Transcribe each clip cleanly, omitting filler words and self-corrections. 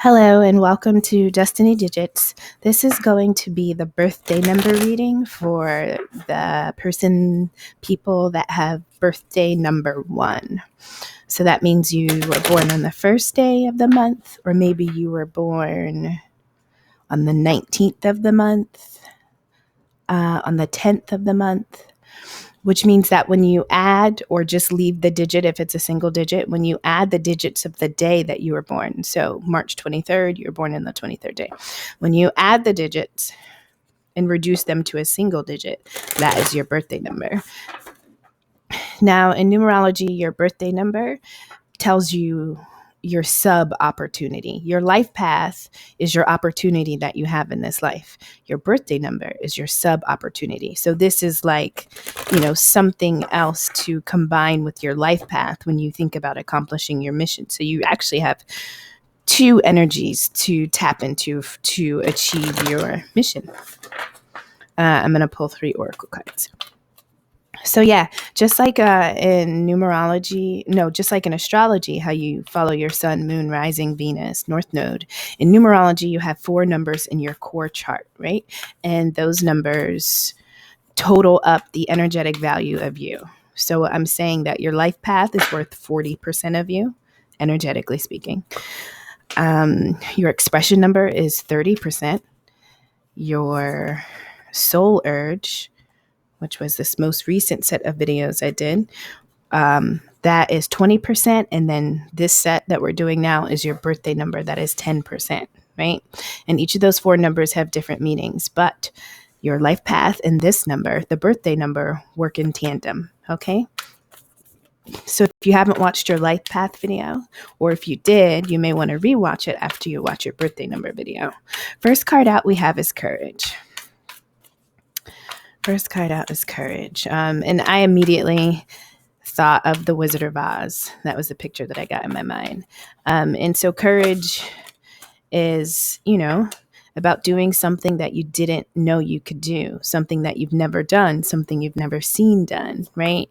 Hello and welcome to Destiny Digits. This is going to be the birthday number reading for the people that have birthday number 1. So that means you were born on the first day of the month, or maybe you were born on the 19th of the month, on the 10th of the month, which means that when you add or just leave the digit, if it's a single digit, when you add the digits of the day that you were born, so March 23rd, you were born in the 23rd day. When you add the digits and reduce them to a single digit, that is your birthday number. Now, in numerology, your birthday number tells you your sub opportunity. Your life path is your opportunity that you have in this life. Your birthday number is your sub opportunity. So this is like, something else to combine with your life path when you think about accomplishing your mission. So you actually have two energies to tap into to achieve your mission. I'm going to pull 3 oracle cards. So yeah, just like in numerology, just like in astrology, how you follow your sun, moon, rising, Venus, north node. In numerology, you have 4 numbers in your core chart, right? And those numbers total up the energetic value of you. So I'm saying that your life path is worth 40% of you, energetically speaking. Your expression number is 30%. Your soul urge, which was this most recent set of videos I did, that is 20%. And then this set that we're doing now is your birthday number. That is 10%, right? And each of those 4 numbers have different meanings, but your life path and this number, the birthday number, work in tandem, okay? So if you haven't watched your life path video, or if you did, you may want to rewatch it after you watch your birthday number video. First card out we have is courage. First card out is courage. And I immediately thought of the Wizard of Oz. That was the picture that I got in my mind. And so courage is, about doing something that you didn't know you could do, something that you've never done, something you've never seen done, right?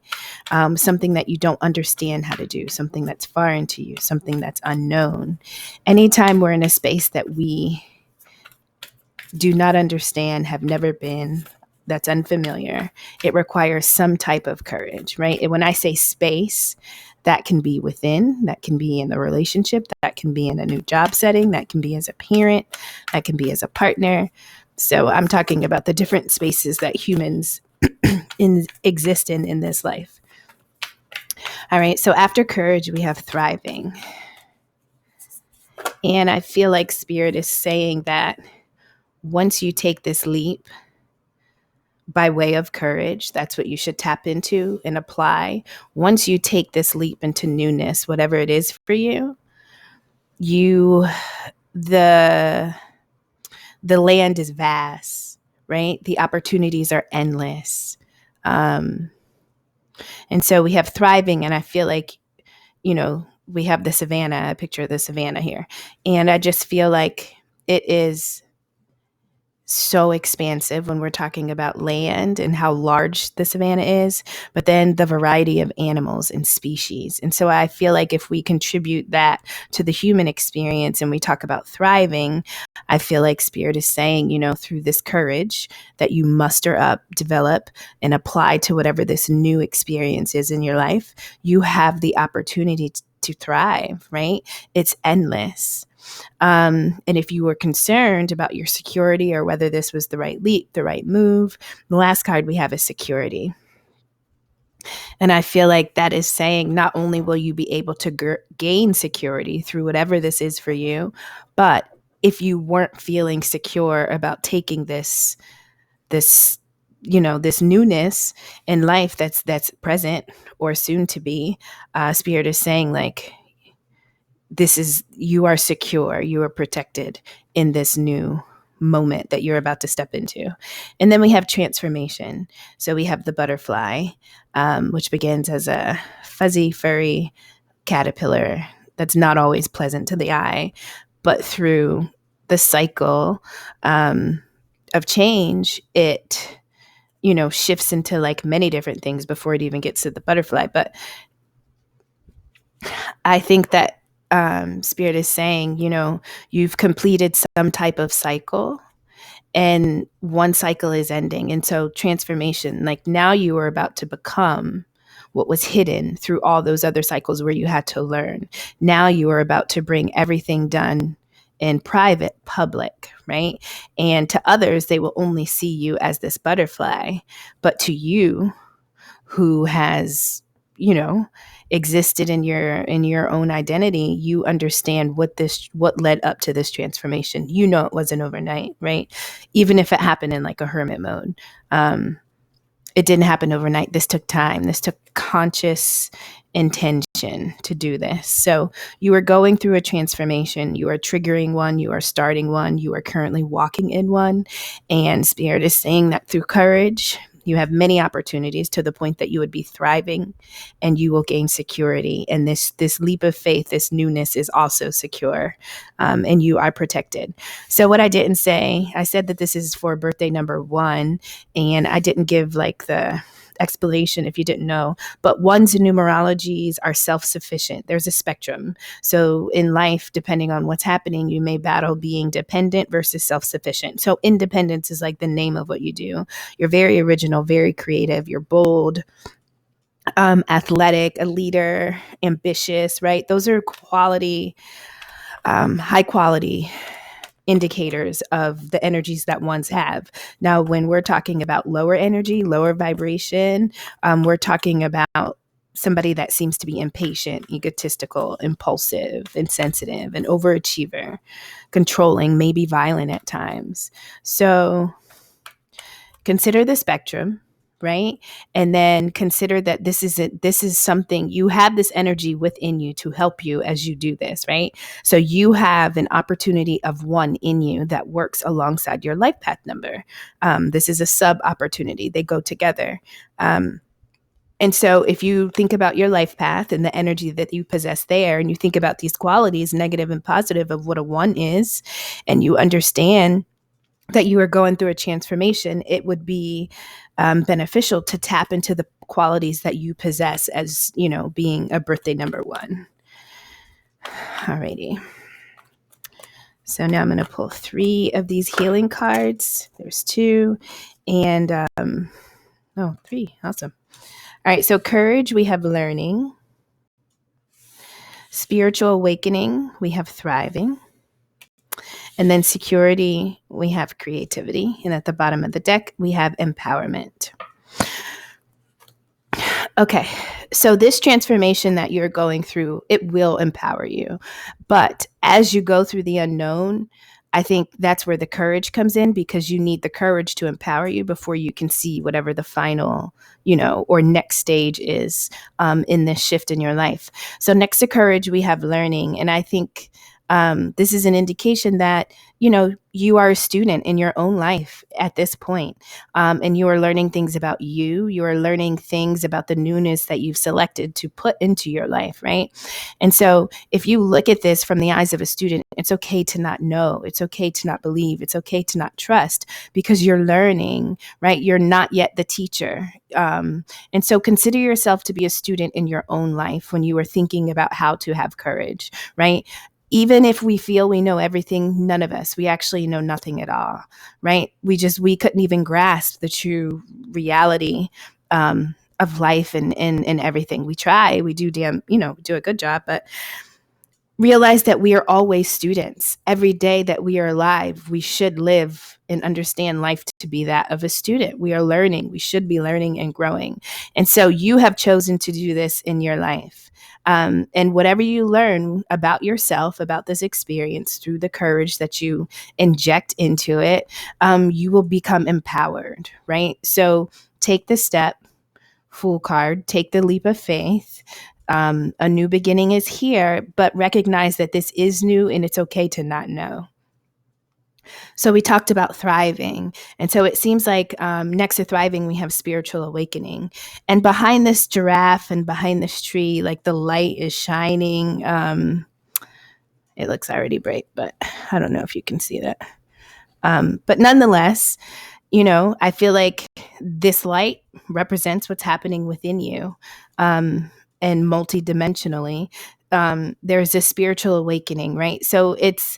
Something that you don't understand how to do, something that's foreign to you, something that's unknown. Anytime we're in a space that we do not understand, have never been, that's unfamiliar, it requires some type of courage, right? And when I say space, that can be within, that can be in a relationship, that can be in a new job setting, that can be as a parent, that can be as a partner. So I'm talking about the different spaces that humans exist in this life. All right, so after courage, we have thriving. And I feel like Spirit is saying that once you take this leap, by way of courage, that's what you should tap into and apply. Once you take this leap into newness, whatever it is for you, the land is vast, right? The opportunities are endless. And so we have thriving, and I feel like, we have the savannah, a picture of the savannah here. And I just feel like it is so expansive when we're talking about land and how large the savannah is, but then the variety of animals and species. And so I feel like if we contribute that to the human experience and we talk about thriving, I feel like Spirit is saying, through this courage that you muster up, develop, and apply to whatever this new experience is in your life, you have the opportunity to thrive, right? It's endless. And if you were concerned about your security or whether this was the right leap, the right move, the last card we have is security. And I feel like that is saying not only will you be able to gain security through whatever this is for you, but if you weren't feeling secure about taking this newness in life that's present or soon to be, Spirit is saying like, you are secure, you are protected in this new moment that you're about to step into. And then we have transformation. So we have the butterfly, which begins as a fuzzy, furry caterpillar that's not always pleasant to the eye, but through the cycle of change, it, shifts into like many different things before it even gets to the butterfly. But I think that Spirit is saying, you've completed some type of cycle, and one cycle is ending. And so transformation, like now you are about to become what was hidden through all those other cycles where you had to learn. Now you are about to bring everything done in private, public, right? And to others, they will only see you as this butterfly. But to you, who has, existed in your own identity, you understand what led up to this transformation. It wasn't overnight, right? Even if it happened in like a hermit mode, it didn't happen overnight. This took time. This took conscious intention to do this. So you are going through a transformation. You are triggering one. You are starting one. You are currently walking in one. And Spirit is saying that through courage, you have many opportunities to the point that you would be thriving, and you will gain security. And this leap of faith, this newness is also secure, and you are protected. So what I didn't say, I said that this is for birthday number 1, and I didn't give like the explanation if you didn't know, but ones in numerologies are self-sufficient. There's a spectrum. So in life, depending on what's happening, you may battle being dependent versus self-sufficient. So independence is like the name of what you do. You're very original, very creative, you're bold, athletic, a leader, ambitious, right? Those are high quality indicators of the energies that ones have. Now, when we're talking about lower energy, lower vibration, we're talking about somebody that seems to be impatient, egotistical, impulsive, insensitive, an overachiever, controlling, maybe violent at times. So consider the spectrum, right? And then consider that this is something, you have this energy within you to help you as you do this, right? So you have an opportunity of 1 in you that works alongside your life path number. This is a sub opportunity. They go together. And so if you think about your life path and the energy that you possess there, and you think about these qualities, negative and positive, of what a 1 is, and you understand that you are going through a transformation, it would be beneficial to tap into the qualities that you possess as, being a birthday number 1. Alrighty. So now I'm going to pull 3 of these healing cards. There's 2 and 3. Awesome. All right. So courage, we have learning. Spiritual awakening, we have thriving. And then security, we have creativity. And at the bottom of the deck, we have empowerment. Okay, so this transformation that you're going through, it will empower you. But as you go through the unknown, I think that's where the courage comes in, because you need the courage to empower you before you can see whatever the final, or next stage is in this shift in your life. So next to courage, we have learning. And I think this is an indication that, you are a student in your own life at this point. And you are learning things about you. You are learning things about the newness that you've selected to put into your life, right? And so if you look at this from the eyes of a student, it's okay to not know. It's okay to not believe. It's okay to not trust, because you're learning, right? You're not yet the teacher. And so consider yourself to be a student in your own life when you are thinking about how to have courage, right? Even if we feel we know everything, none of us, we actually know nothing at all, right? We couldn't even grasp the true reality of life and everything. We try, we do do a good job, but realize that we are always students. Every day that we are alive, we should live and understand life to be that of a student. We are learning. We should be learning and growing. And so you have chosen to do this in your life. And whatever you learn about yourself, about this experience, through the courage that you inject into it, you will become empowered, right? So take the step, Fool card, take the leap of faith. A new beginning is here, but recognize that this is new and it's okay to not know. So we talked about thriving. And so it seems like next to thriving, we have spiritual awakening. And behind this giraffe and behind this tree, like the light is shining. It looks already bright, but I don't know if you can see that. But nonetheless, I feel like this light represents what's happening within you. And multidimensionally, there's this spiritual awakening, right? So it's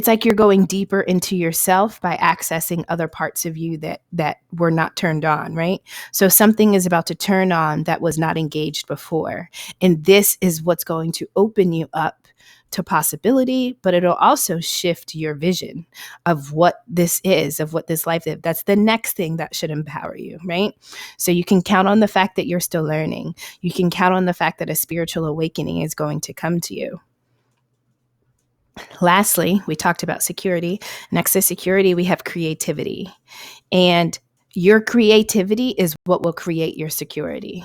like you're going deeper into yourself by accessing other parts of you that were not turned on, right? So something is about to turn on that was not engaged before. And this is what's going to open you up to possibility, but it'll also shift your vision of what this is, of what this life is. That's the next thing that should empower you, right? So you can count on the fact that you're still learning. You can count on the fact that a spiritual awakening is going to come to you. Lastly, we talked about security. Next to security, we have creativity. And your creativity is what will create your security.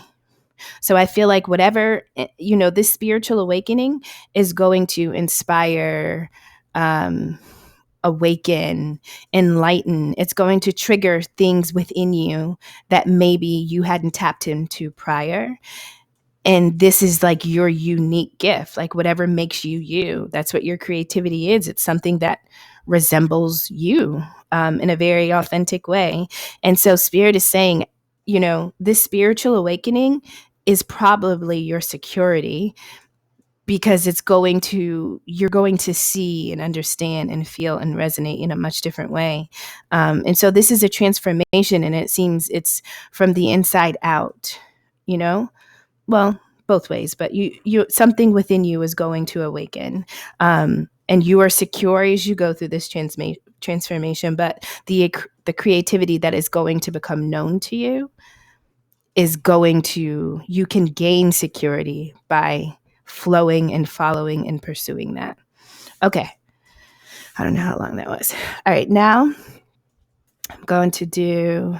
So I feel like whatever, this spiritual awakening is going to inspire, awaken, enlighten. It's going to trigger things within you that maybe you hadn't tapped into prior. And this is like your unique gift, like whatever makes you you. That's what your creativity is. It's something that resembles you in a very authentic way. And so Spirit is saying, this spiritual awakening is probably your security, because you're going to see and understand and feel and resonate in a much different way. And so this is a transformation, and it seems it's from the inside out, well, both ways, but you something within you is going to awaken, and you are secure as you go through this transformation. But the creativity that is going to become known to you you can gain security by flowing and following and pursuing that. Okay, I don't know how long that was. All right, now I'm going to do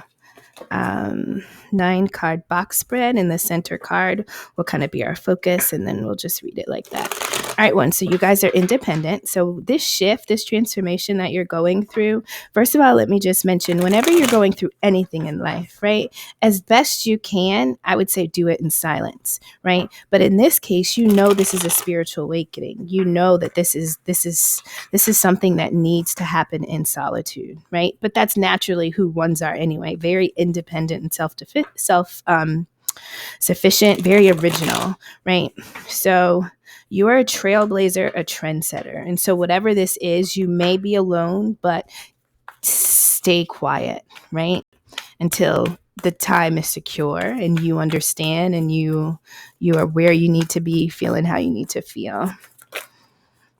9 card box spread, and the center card will kind of be our focus, and then we'll just read it like that. All right, so you guys are independent. So this transformation that you're going through, first of all, let me just mention, whenever you're going through anything in life, right, as best you can, I would say do it in silence, right? But in this case, this is a spiritual awakening. You know that this is something that needs to happen in solitude, right? But that's naturally who ones are anyway, very independent and self-sufficient, very original, right? So you are a trailblazer, a trendsetter. And so whatever this is, you may be alone, but stay quiet, right? Until the time is secure and you understand and you are where you need to be, feeling how you need to feel.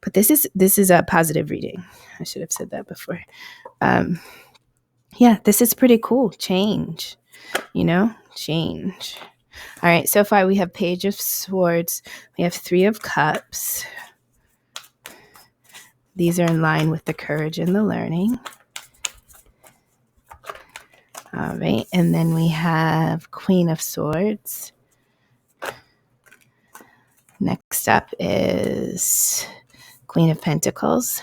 But this is a positive reading. I should have said that before. This is pretty cool. Change, change. All right, so far we have Page of Swords. We have 3 of Cups. These are in line with the courage and the learning. All right, and then we have Queen of Swords. Next up is Queen of Pentacles.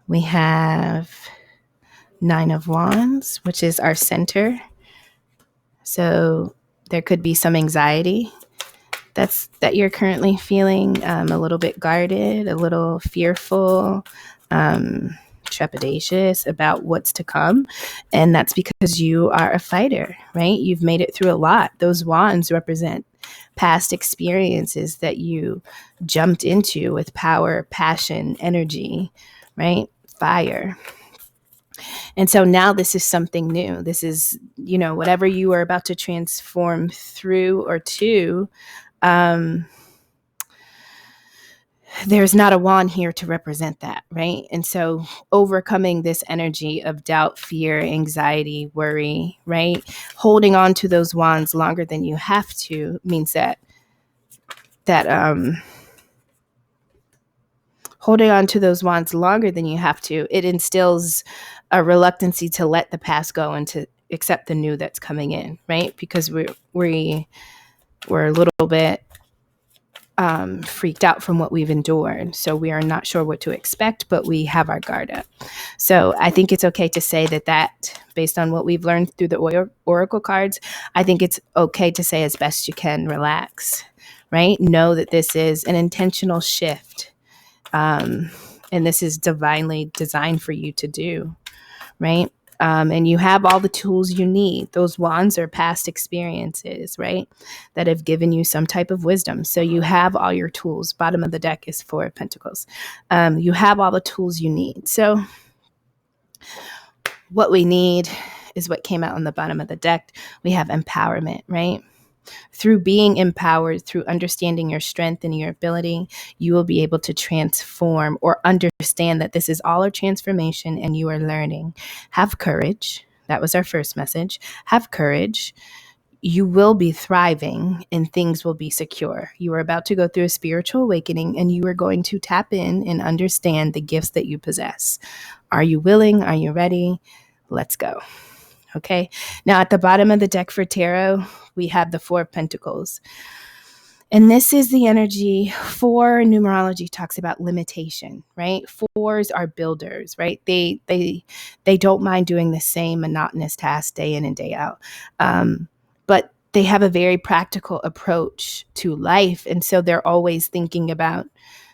We have 9 of Wands, which is our center. So there could be some anxiety that you're currently feeling, a little bit guarded, a little fearful, trepidatious about what's to come. And that's because you are a fighter, right? You've made it through a lot. Those wands represent past experiences that you jumped into with power, passion, energy, right? Fire. And so now this is something new. This is, whatever you are about to transform through or to, there's not a wand here to represent that, right? And so overcoming this energy of doubt, fear, anxiety, worry, right? Holding on to those wands longer than you have to means that holding on to those wands longer than you have to, it instills a reluctancy to let the past go and to accept the new that's coming in, right? Because we're a little bit freaked out from what we've endured. So we are not sure what to expect, but we have our guard up. So I think it's okay to say that based on what we've learned through the oracle cards, I think it's okay to say as best you can, relax, right? Know that this is an intentional shift. And this is divinely designed for you to do, right? And you have all the tools you need. Those wands are past experiences, right, that have given you some type of wisdom. So you have all your tools. Bottom of the deck is Four of Pentacles. You have all the tools you need. So what we need is what came out on the bottom of the deck. We have empowerment, right? Through being empowered, through understanding your strength and your ability, you will be able to transform or understand that this is all a transformation and you are learning. Have courage. That was our first message. Have courage. You will be thriving and things will be secure. You are about to go through a spiritual awakening and you are going to tap in and understand the gifts that you possess. Are you willing? Are you ready? Let's go. Okay. Now at the bottom of the deck for tarot, we have the Four of Pentacles. And this is the energy. For numerology talks about limitation, right? Fours are builders, right? They don't mind doing the same monotonous task day in and day out. But they have a very practical approach to life. And so they're always thinking about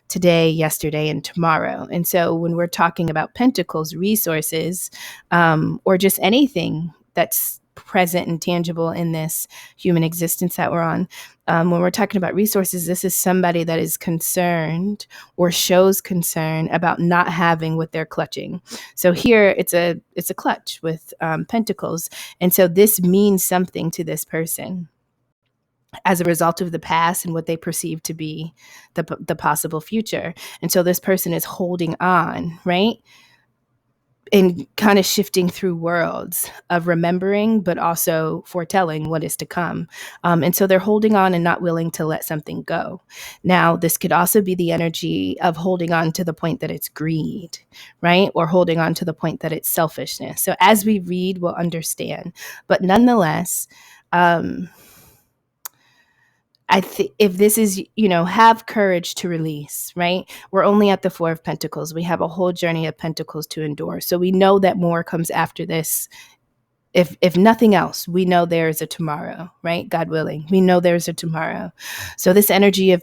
today, yesterday, and tomorrow. And so when we're talking about pentacles, resources, or just anything that's present and tangible in this human existence that we're on, when we're talking about resources, this is somebody that is concerned or shows concern about not having what they're clutching. So here it's a clutch with pentacles. And so this means something to this person as a result of the past and what they perceive to be the possible future. And so this person is holding on, right? And kind of shifting through worlds of remembering, but also foretelling what is to come. And so they're holding on and not willing to let something go. Now, this could also be the energy of holding on to the point that it's greed, right? Or holding on to the point that it's selfishness. So as we read, we'll understand. But nonetheless, I think if this is, have courage to release, right? We're only at the Four of Pentacles. We have a whole journey of Pentacles to endure. So we know that more comes after this. If nothing else, we know there is a tomorrow, right? God willing, we know there's a tomorrow. So this energy of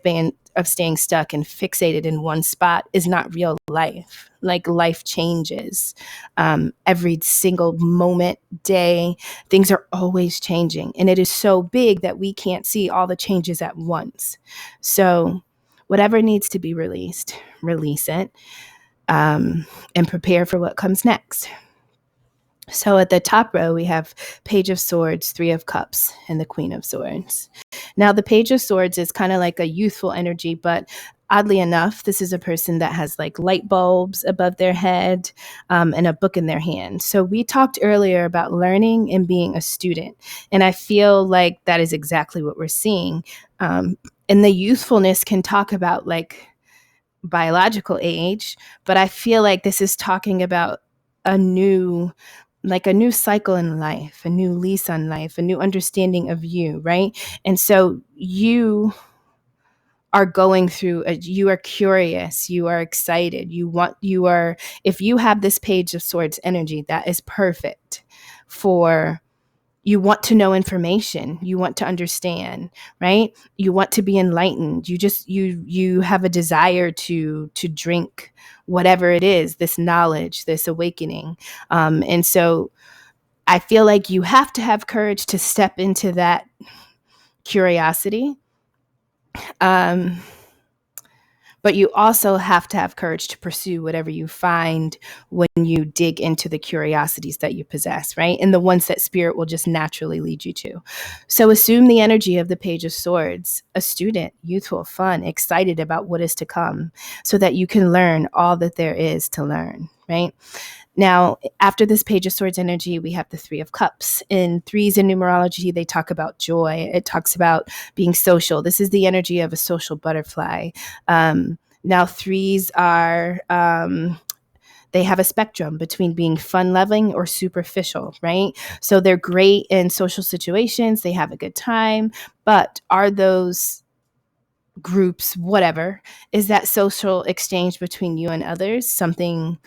staying stuck and fixated in one spot is not real life. Like life changes every single moment, day. Things are always changing, and it is so big that we can't see all the changes at once. So whatever needs to be released, release it, and prepare for what comes next. So at the top row, we have Page of Swords, Three of Cups, and the Queen of Swords. Now, the Page of Swords is kind of like a youthful energy, but oddly enough, this is a person that has like light bulbs above their head and a book in their hand. So we talked earlier about learning and being a student, and I feel like that is exactly what we're seeing. And the youthfulness can talk about like biological age, but I feel like this is talking about a new cycle in life, a new lease on life, a new understanding of you, right? And so you are going through you are curious, you are excited, if you have this Page of Swords energy, that is perfect for you want to know information, you want to understand, right? You want to be enlightened. You have a desire to drink whatever it is, this knowledge, this awakening. And so I feel like you have to have courage to step into that curiosity. But you also have to have courage to pursue whatever you find when you dig into the curiosities that you possess, right? And the ones that spirit will just naturally lead you to. So assume the energy of the Page of Swords, a student, youthful, fun, excited about what is to come, so that you can learn all that there is to learn, right? Now, after this Page of Swords energy, we have the Three of Cups. In threes in numerology, they talk about joy. It talks about being social. This is the energy of a social butterfly. Now, threes are, they have a spectrum between being fun-loving or superficial, right? So they're great in social situations. They have a good time. But are those groups, whatever, is that social exchange between you and others something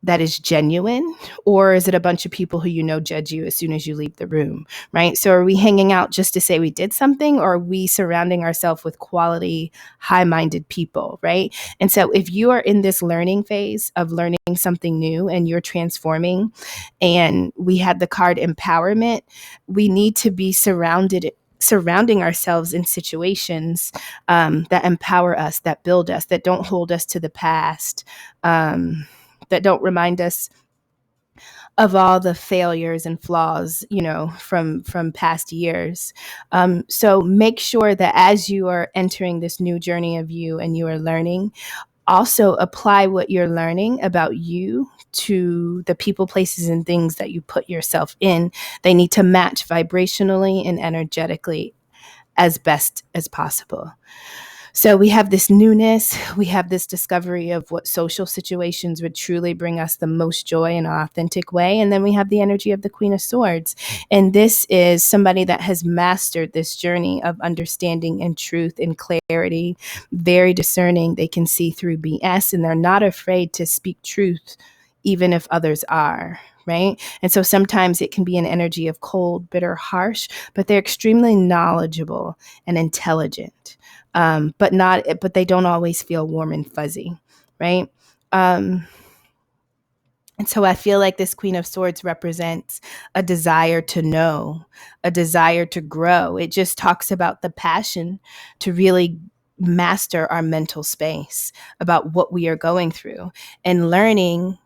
that is genuine, or is it a bunch of people who judge you as soon as you leave the room, right? So are we hanging out just to say we did something, or are we surrounding ourselves with quality, high-minded people, right? And so if you are in this learning phase of learning something new and you're transforming, and we had the card empowerment, we need to be surrounding ourselves in situations that empower us, that build us, that don't hold us to the past, that don't remind us of all the failures and flaws, from past years. So make sure that as you are entering this new journey of you and you are learning, also apply what you're learning about you to the people, places, and things that you put yourself in. They need to match vibrationally and energetically as best as possible. So we have this newness, we have this discovery of what social situations would truly bring us the most joy in an authentic way. And then we have the energy of the Queen of Swords. And this is somebody that has mastered this journey of understanding and truth and clarity, very discerning. They can see through BS, and they're not afraid to speak truth, even if others are. Right. And so sometimes it can be an energy of cold, bitter, harsh, but they're extremely knowledgeable and intelligent. But they don't always feel warm and fuzzy, right? And so I feel like this Queen of Swords represents a desire to know, a desire to grow. It just talks about the passion to really master our mental space, about what we are going through, and learning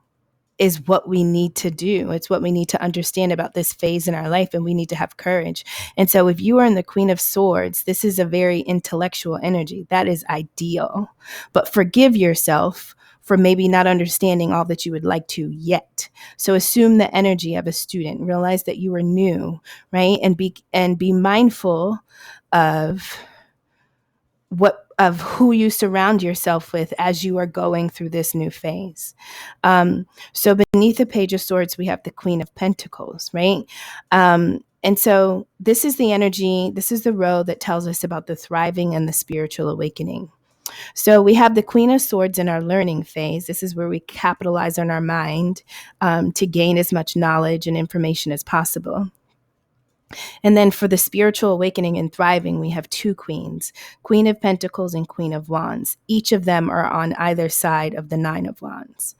is what we need to do. It's what we need to understand about this phase in our life, and we need to have courage. And so if you are in the Queen of Swords, this is a very intellectual energy. That is ideal. But forgive yourself for maybe not understanding all that you would like to yet. So assume the energy of a student. Realize that you are new, right? And be mindful of who you surround yourself with as you are going through this new phase. So beneath the Page of Swords, we have the Queen of Pentacles, right? And so this is the energy, this is the row that tells us about the thriving and the spiritual awakening. So we have the Queen of Swords in our learning phase. This is where we capitalize on our mind to gain as much knowledge and information as possible. And then for the spiritual awakening and thriving, we have two queens, Queen of Pentacles and Queen of Wands. Each of them are on either side of the Nine of Wands.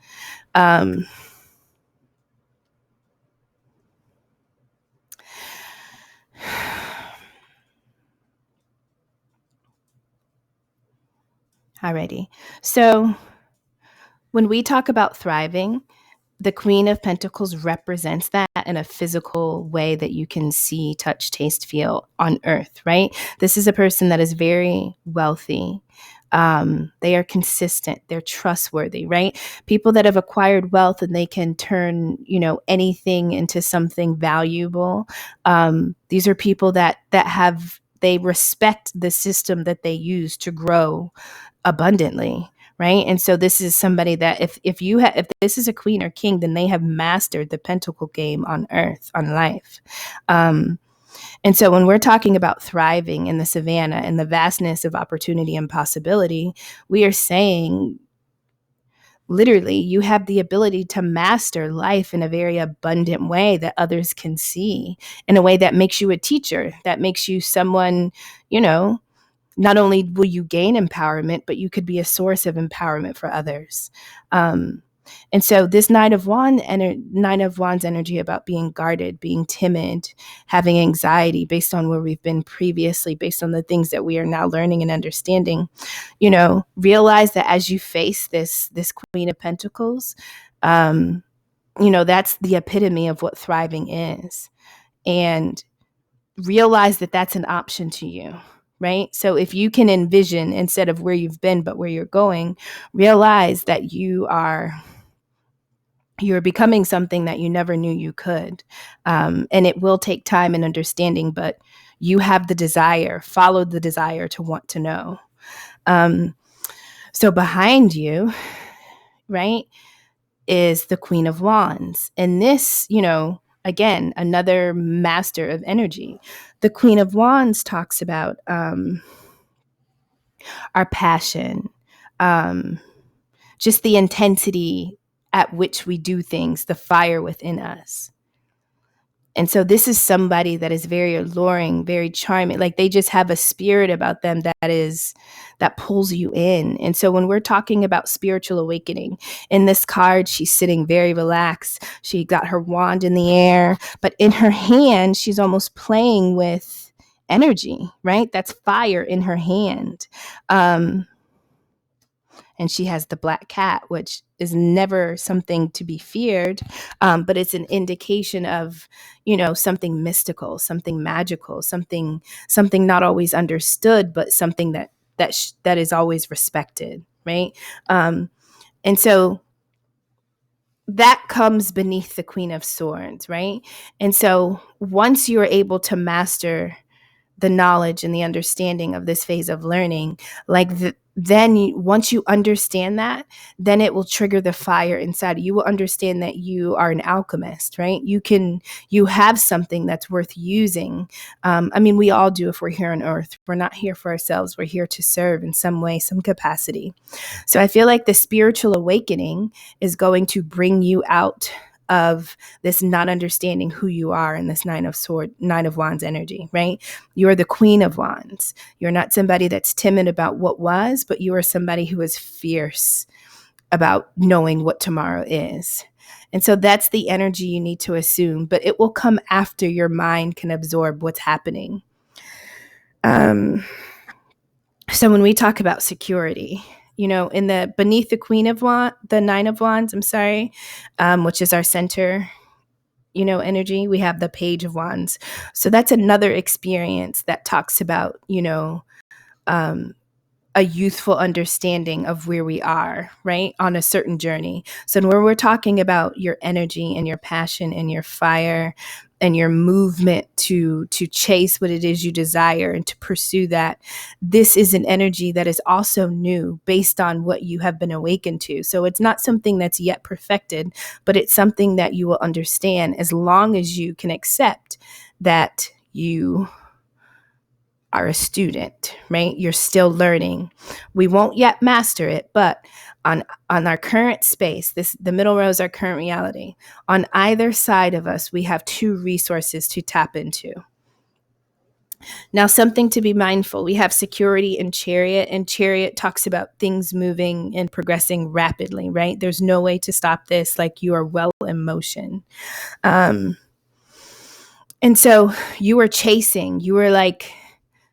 Alrighty. So when we talk about thriving, the Queen of Pentacles represents that in a physical way that you can see, touch, taste, feel on earth, right? This is a person that is very wealthy. They are consistent. They're trustworthy, right? People that have acquired wealth and they can turn, anything into something valuable. These are people that they respect the system that they use to grow abundantly. Right. And so this is somebody that if this is a queen or king, then they have mastered the pentacle game on earth, on life. And so when we're talking about thriving in the savannah and the vastness of opportunity and possibility, we are saying literally you have the ability to master life in a very abundant way that others can see, in a way that makes you a teacher, that makes you someone, not only will you gain empowerment, but you could be a source of empowerment for others. And so this Nine of Wands energy about being guarded, being timid, having anxiety based on where we've been previously, based on the things that we are now learning and understanding, realize that as you face this Queen of Pentacles, that's the epitome of what thriving is. And realize that that's an option to you. Right? So if you can envision, instead of where you've been, but where you're going, realize that you're becoming something that you never knew you could. And it will take time and understanding, but you have the desire, follow the desire to want to know. So behind you, right, is the Queen of Wands. And this, again, another master of energy. The Queen of Wands talks about our passion, just the intensity at which we do things, the fire within us. And so this is somebody that is very alluring, very charming. Like they just have a spirit about them that pulls you in. And so when we're talking about spiritual awakening, in this card, she's sitting very relaxed. She got her wand in the air, but in her hand, she's almost playing with energy, right? That's fire in her hand. And she has the black cat, which is never something to be feared, but it's an indication of, something mystical, something magical, something not always understood, but something that is always respected, right? And so that comes beneath the Queen of Swords, right? And so once you're able to master the knowledge and the understanding of this phase of learning, once you understand that, then it will trigger the fire inside. You will understand that you are an alchemist, right? You have something that's worth using. We all do if we're here on earth. We're not here for ourselves. We're here to serve in some way, some capacity. So I feel like the spiritual awakening is going to bring you out of this not understanding who you are in this Nine of Wands energy, right? You're the Queen of Wands. You're not somebody that's timid about what was, but you are somebody who is fierce about knowing what tomorrow is. And so that's the energy you need to assume, but it will come after your mind can absorb what's happening. So when we talk about security, in the beneath the the Nine of Wands, which is our center, energy, we have the Page of Wands. So that's another experience that talks about, a youthful understanding of where we are, right, on a certain journey. So when we're talking about your energy and your passion and your fire and your movement to chase what it is you desire and to pursue that, this is an energy that is also new based on what you have been awakened to. So it's not something that's yet perfected, but it's something that you will understand as long as you can accept that you are a student, right? You're still learning. We won't yet master it, but on our current space, the middle row is our current reality. On either side of us, we have two resources to tap into. Now, something to be mindful. We have security and Chariot talks about things moving and progressing rapidly, right? There's no way to stop this. Like you are well in motion. And so you are chasing, you are like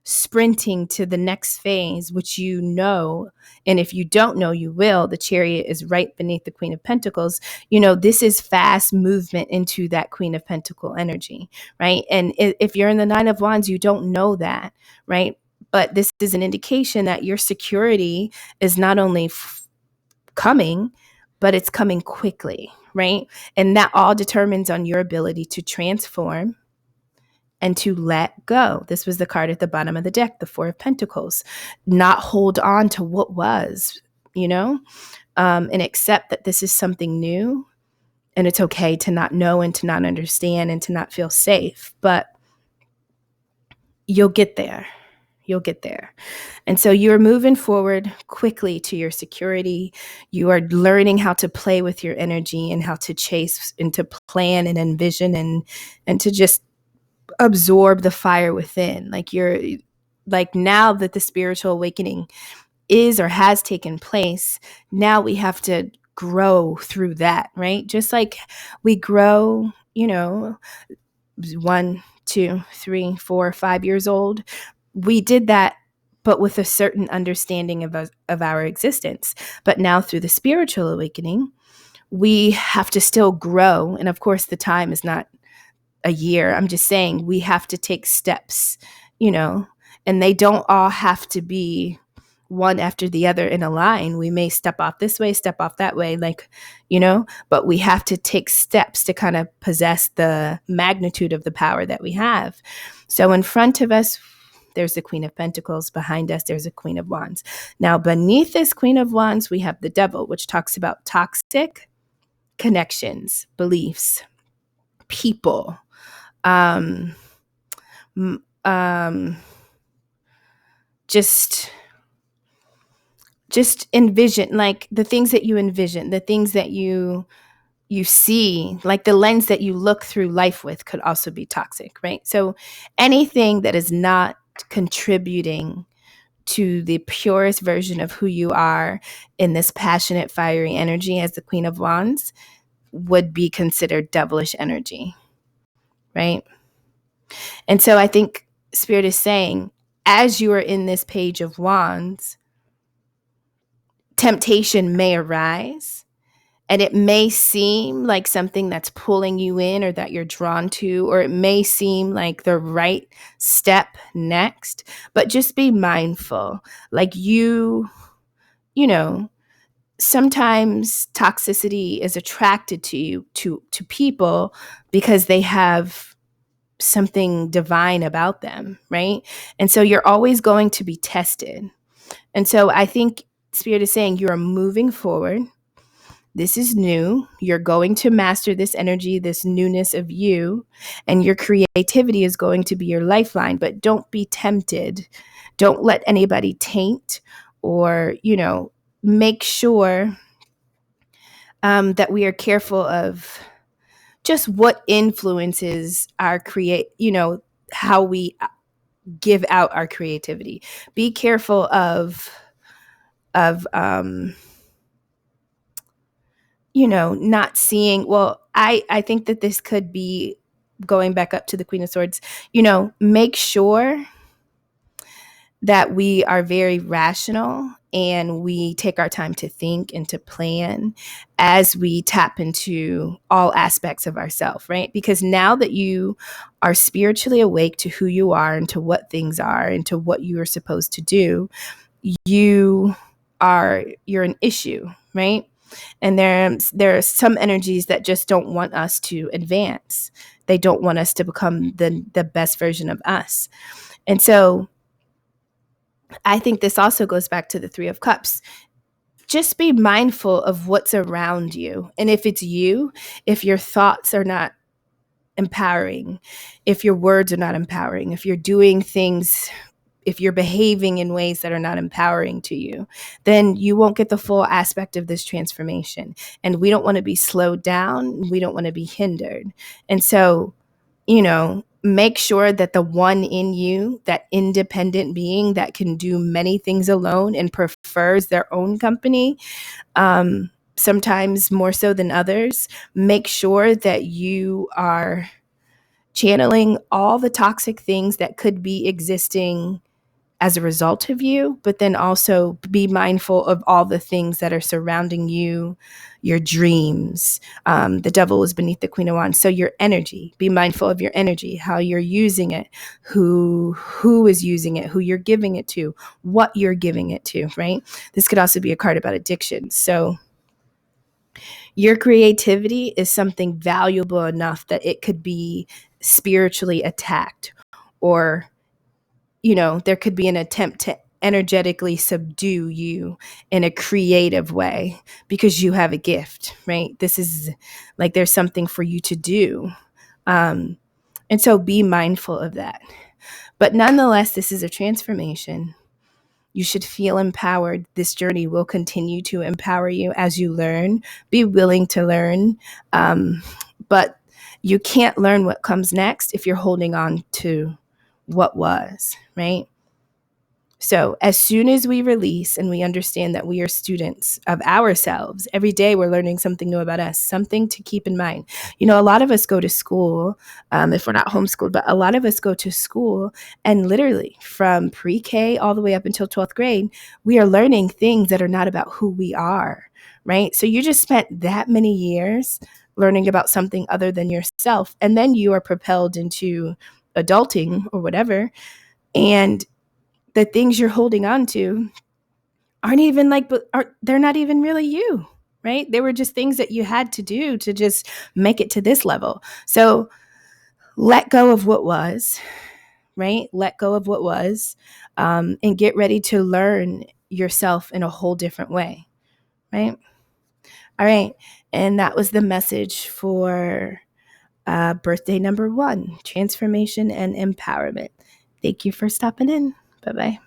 sprinting to the next phase, which and if you don't know, you will. The Chariot is right beneath the Queen of Pentacles. This is fast movement into that Queen of Pentacle energy, right? And if you're in the Nine of Wands, you don't know that, right? But this is an indication that your security is not only coming, but it's coming quickly, right? And that all determines on your ability to transform and to let go. This was the card at the bottom of the deck, the Four of Pentacles. Not hold on to what was, and accept that this is something new. And it's okay to not know and to not understand and to not feel safe. But you'll get there. You'll get there. And so you're moving forward quickly to your security. You are learning how to play with your energy and how to chase and to plan and envision and to just absorb the fire within. Now that the spiritual awakening is or has taken place, now we have to grow through that, right? Just like we grow, 1, 2, 3, 4, 5 years old. We did that, but with a certain understanding of our existence. But now through the spiritual awakening, we have to still grow. And of course, the time is not a year. I'm just saying we have to take steps, and they don't all have to be one after the other in a line. We may step off this way, step off that way, but we have to take steps to kind of possess the magnitude of the power that we have. So in front of us, there's the Queen of Pentacles. Behind us, there's a Queen of Wands. Now, beneath this Queen of Wands, we have the Devil, which talks about toxic connections, beliefs, people, just just envision, like the things that you envision, the things that you see, like the lens that you look through life with could also be toxic, right? So anything that is not contributing to the purest version of who you are in this passionate, fiery energy as the Queen of Wands would be considered devilish energy, right? And so I think Spirit is saying, as you are in this Page of Wands, temptation may arise, and it may seem like something that's pulling you in or that you're drawn to, or it may seem like the right step next, but just be mindful. Like you know, sometimes toxicity is attracted to you, to people, because they have something divine about them, right? And so you're always going to be tested. And so I think Spirit is saying you are moving forward. This is new. You're going to master this energy, this newness of you, and your creativity is going to be your lifeline. But don't be tempted. Don't let anybody taint or, make sure that we are careful of just what influences our how we give out our creativity. Be careful of not seeing, well, I think that this could be going back up to the Queen of Swords, make sure that we are very rational and we take our time to think and to plan as we tap into all aspects of ourselves, right? Because now that you are spiritually awake to who you are and to what things are and to what you are supposed to do, you're an issue, right? And there are some energies that just don't want us to advance. They don't want us to become the best version of us. And so I think this also goes back to the Three of Cups. Just be mindful of what's around you. And if it's you, if your thoughts are not empowering, if your words are not empowering, if you're doing things, if you're behaving in ways that are not empowering to you, then you won't get the full aspect of this transformation. And we don't want to be slowed down. We don't want to be hindered. And so, make sure that the one in you, that independent being that can do many things alone and prefers their own company, sometimes more so than others, make sure that you are channeling all the toxic things that could be existing as a result of you, but then also be mindful of all the things that are surrounding you, your dreams. The devil is beneath the Queen of Wands. So your energy, be mindful of your energy, how you're using it, who is using it, who you're giving it to, what you're giving it to, right? This could also be a card about addiction. So your creativity is something valuable enough that it could be spiritually attacked, or there could be an attempt to energetically subdue you in a creative way because you have a gift, right? This is like there's something for you to do. And so be mindful of that. But nonetheless, this is a transformation. You should feel empowered. This journey will continue to empower you as you learn. Be willing to learn. But you can't learn what comes next if you're holding on to what was, right? So as soon as we release and we understand that we are students of ourselves, every day we're learning something new about us, something to keep in mind. A lot of us go to school, if we're not homeschooled, but a lot of us go to school, and literally from pre-K all the way up until 12th grade, we are learning things that are not about who we are, right? So you just spent that many years learning about something other than yourself, and then you are propelled into adulting or whatever, and the things you're holding on to aren't even they're not even really you, right? They were just things that you had to do to just make it to this level. So let go of what was, right? Let go of what was, and get ready to learn yourself in a whole different way, right? All right. And that was the message for birthday number 1, transformation and empowerment. Thank you for stopping in. Bye-bye.